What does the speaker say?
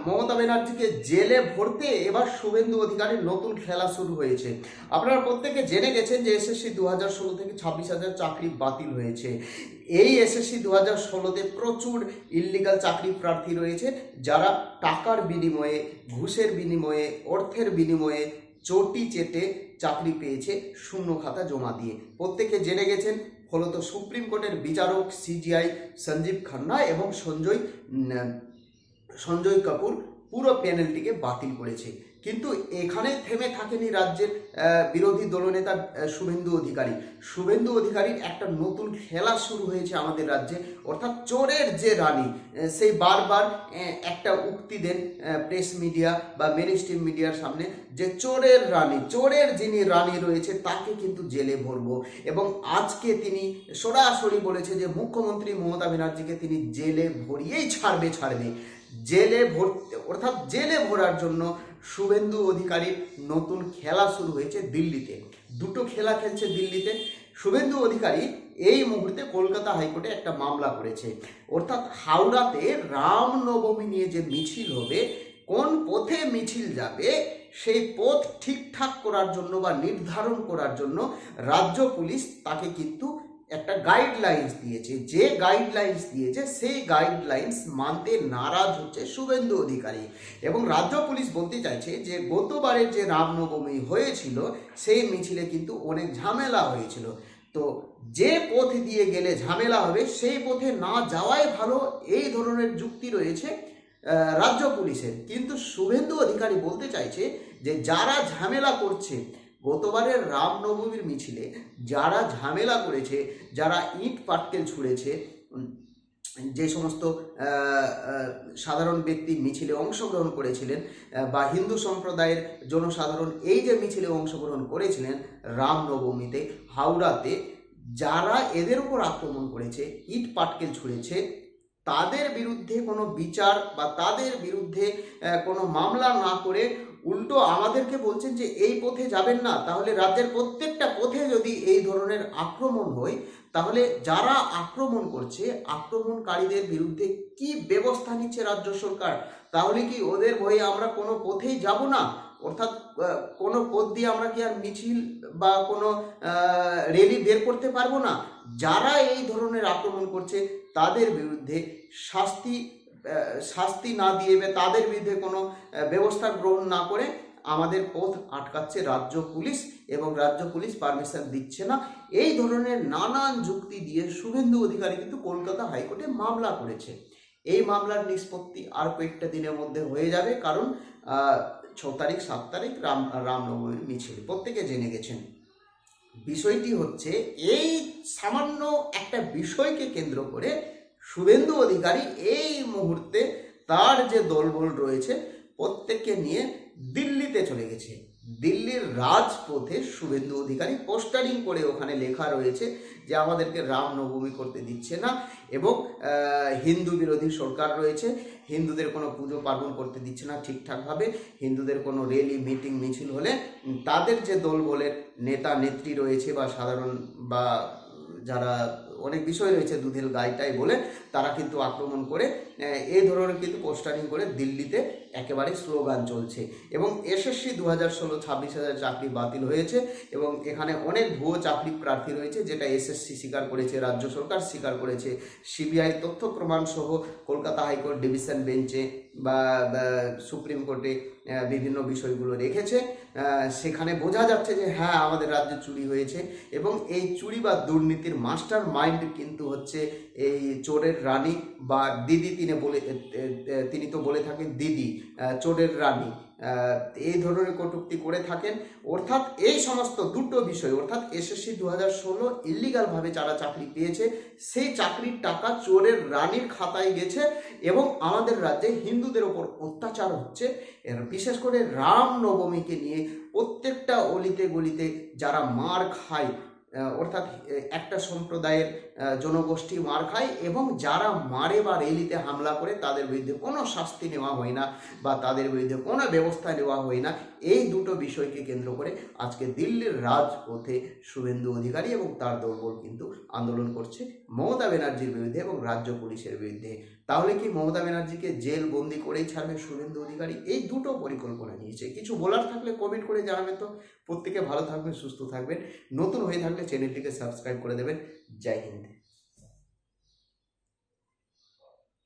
মমতা ব্যানার্জিকে জেলে ভরতে এবার শুভেন্দু অধিকারীর নতুন খেলা শুরু হয়েছে। আপনারা প্রত্যেকে জেনে গেছেন যে এসএসসি 2016 থেকে 26,000 চাকরি বাতিল হয়েছে। এই এসএসসি 2016-তে প্রচুর ইল্লিগাল চাকরি প্রার্থী রয়েছে, যারা টাকার বিনিময়ে, ঘুষের বিনিময়ে, অর্থের বিনিময়ে চটি চেটে চাকরি পেয়েছে শূন্য খাতা জমা দিয়ে। প্রত্যেকে জেনে গেছেন। ফলত সুপ্রিম কোর্টের বিচারক সিজিআই সঞ্জীব খান্না এবং সঞ্জয় কাপুর পুরো প্যানেলটিকে বাতিল করেছে। কিন্তু এখানে থেমে থাকেনি রাজ্যের বিরোধী দলনেতা শুভেন্দু অধিকারীর একটা নতুন খেলা শুরু হয়েছে আমাদের রাজ্যে। অর্থাৎ চোরের যে রানী, সেই বারবার একটা উক্তি দেন প্রেস মিডিয়া বা মেনস্ট্রিম মিডিয়ার সামনে, যে চোরের যিনি রানী রয়েছে তাকে কিন্তু জেলে ভরবো। এবং আজকে তিনি সরাসরি বলেছে যে মুখ্যমন্ত্রী মমতা ব্যানার্জিকে তিনি জেলে ভরিয়েই ছাড়বে। জেলে ভরার জন্য শুভেন্দু অধিকারীর নতুন খেলা শুরু হয়েছে দিল্লিতে। দুটো খেলা খেলছে দিল্লিতে। শুভেন্দু অধিকারী এই মুহূর্তে কলকাতা হাইকোর্টে একটা মামলা করেছে। অর্থাৎ হাওড়াতে রামনবমী নিয়ে যে মিছিল হবে, কোন পথে মিছিল যাবে সেই পথ ঠিকঠাক করার জন্য বা নির্ধারণ করার জন্য রাজ্য পুলিশ তাকে কিন্তু একটা গাইডলাইন্স দিয়েছে। যে গাইডলাইন্স দিয়েছে সেই গাইডলাইন্স মানতে নারাজ হচ্ছে শুভেন্দু অধিকারী। এবং রাজ্য পুলিশ বলতে চাইছে যে গতবারের যে রামনবমী হয়েছিল সেই মিছিলে কিন্তু অনেক ঝামেলা হয়েছিল। তো যে পথ দিয়ে গেলে ঝামেলা হবে সেই পথে না যাওয়াই ভালো, এই ধরনের যুক্তি রয়েছে রাজ্য পুলিশের। কিন্তু শুভেন্দু অধিকারী বলতে চাইছে যে যারা ঝামেলা করছে, গতবারের রামনবমীর মিছিলে যারা ঝামেলা করেছে, যারা ইট পাটকেল ছুঁড়েছে, যে সমস্ত সাধারণ ব্যক্তি মিছিলে অংশগ্রহণ করেছিলেন বা হিন্দু সম্প্রদায়ের জনসাধারণ এই যে মিছিলে অংশগ্রহণ করেছিলেন রামনবমীতে হাওড়াতে, যারা এদের উপর আক্রমণ করেছে, ইট পাটকেল ছুঁড়েছে, তাদের বিরুদ্ধে কোনো বিচার বা তাদের বিরুদ্ধে কোনো মামলা না করে উল্টো আমাদেরকে বলছেন যে এই পথে যাবেন না। তাহলে রাজ্যের প্রত্যেকটা পথে যদি এই ধরনের আক্রমণ হয়, তাহলে যারা আক্রমণ করছে, আক্রমণকারীদের বিরুদ্ধে কি ব্যবস্থা নিচ্ছে রাজ্য সরকার? তাহলে কি ওদের ভয়ে আমরা কোনো পথেই যাব না? অর্থাৎ কোনো পথ দিয়ে আমরা কি আর মিছিল বা কোনো র্যালি বের করতে পারবো না? যারা এই ধরনের আক্রমণ করছে তাদের বিরুদ্ধে শাস্তি না দিয়ে বা তাদের বিরুদ্ধে কোনো ব্যবস্থা গ্রহণ না করে আমাদের পথ আটকাচ্ছে রাজ্য পুলিশ, এবং রাজ্য পুলিশ পারমিশন দিচ্ছে না। এই ধরনের নানান যুক্তি দিয়ে শুভেন্দু অধিকারী কিন্তু কলকাতা হাইকোর্টে মামলা করেছে। এই মামলার নিষ্পত্তি আর কয়েকটা দিনের মধ্যে হয়ে যাবে, কারণ 6 তারিখ 7 তারিখ রামনবমীর মিছিল প্রত্যেকে জেনে গেছেন। বিষয়টি হচ্ছে এই সামান্য একটা বিষয়কে কেন্দ্র করে শুভেন্দু অধিকারী এই মুহূর্তে তার যে দলবল রয়েছে প্রত্যেককে নিয়ে দিল্লিতে চলে গেছে। দিল্লির রাজপথে শুভেন্দু অধিকারী পোস্টারিং করে ওখানে লেখা রয়েছে যে আমাদেরকে রামনবমী করতে দিচ্ছে না, এবং হিন্দু বিরোধী সরকার রয়েছে, হিন্দুদের কোনো পুজো পার্বণ করতে দিচ্ছে না ঠিকঠাকভাবে। হিন্দুদের কোনো র্যালি মিটিং মিছিল হলে তাদের যে দলবলের নেতা নেত্রী রয়েছে বা সাধারণ বা যারা অনেক বিষয় রয়েছে দুধেল গাইটাই বলে, তারা কিন্তু আক্রমণ করে এই ধরনের কিন্তু পোস্টারিং করে দিল্লিতে একেবারে স্লোগান চলছে। এবং এসএসসি 2016 26,000 চাকরি বাতিল হয়েছে, এবং এখানে অনেক ভুয়ো চাকরি প্রার্থী রয়েছে, যেটা এসএসসি স্বীকার করেছে, রাজ্য সরকার স্বীকার করেছে, সিবিআই তথ্য প্রমাণ সহ কলকাতা হাইকোর্ট ডিভিশন বেঞ্চে বা সুপ্রিম কোর্টে বিভিন্ন বিষয়গুলো রেখেছে। সেখানে বোঝা যাচ্ছে যে হ্যাঁ আমাদের রাজ্যে চুরি হয়েছে, এবং এই চুরি বা দুর্নীতির মাস্টার মাইন্ড কিন্তু হচ্ছে এই চোরের রানী বা দিদি। তিনি তো বলে থাকেন দিদি, চোরের রানী, এই ধরনের কটূক্তি করে থাকেন। অর্থাৎ এই সমস্ত দুটো বিষয়, অর্থাৎ এসএসসি 2016 ইল্লিগালভাবে যারা চাকরি পেয়েছে সেই চাকরির টাকা চোরের রানীর খাতায় গেছে, এবং আমাদের রাজ্যে হিন্দুদের ওপর অত্যাচার হচ্ছে। বিশেষ করে রামনবমীকে নিয়ে প্রত্যেকটা অলিতে গলিতে যারা মার খায়, অর্থাৎ একটা সম্প্রদায়ের জনগোষ্ঠী মার খায় এবং যারা মারে বা রেলিতে হামলা করে তাদের বিরুদ্ধে কোনো শাস্তি নেওয়া হয় না বা তাদের বিরুদ্ধে কোনো ব্যবস্থা নেওয়া হয় না। এই দুটো বিষয়কে কেন্দ্র করে আজকে দিল্লির রাজপথে শুভেন্দু অধিকারী এবং তার দলবল কিন্তু আন্দোলন করছে মমতা ব্যানার্জির বিরুদ্ধে এবং রাজ্য পুলিশের বিরুদ্ধে। তাহলে কি মমতা ব্যানার্জিকে জেল বন্দি করেই ছাড়বে শুভেন্দু অধিকারী? এই দুটো পরিকল্পনা নিয়েছে। কিছু বলার থাকলে কমেন্ট করে জানাবেন। তো প্রত্যেকে ভালো থাকবেন, সুস্থ থাকবেন। নতুন হয়ে থাকলে চ্যানেলটিকে সাবস্ক্রাইব করে দেবেন। জয় হিন্দ।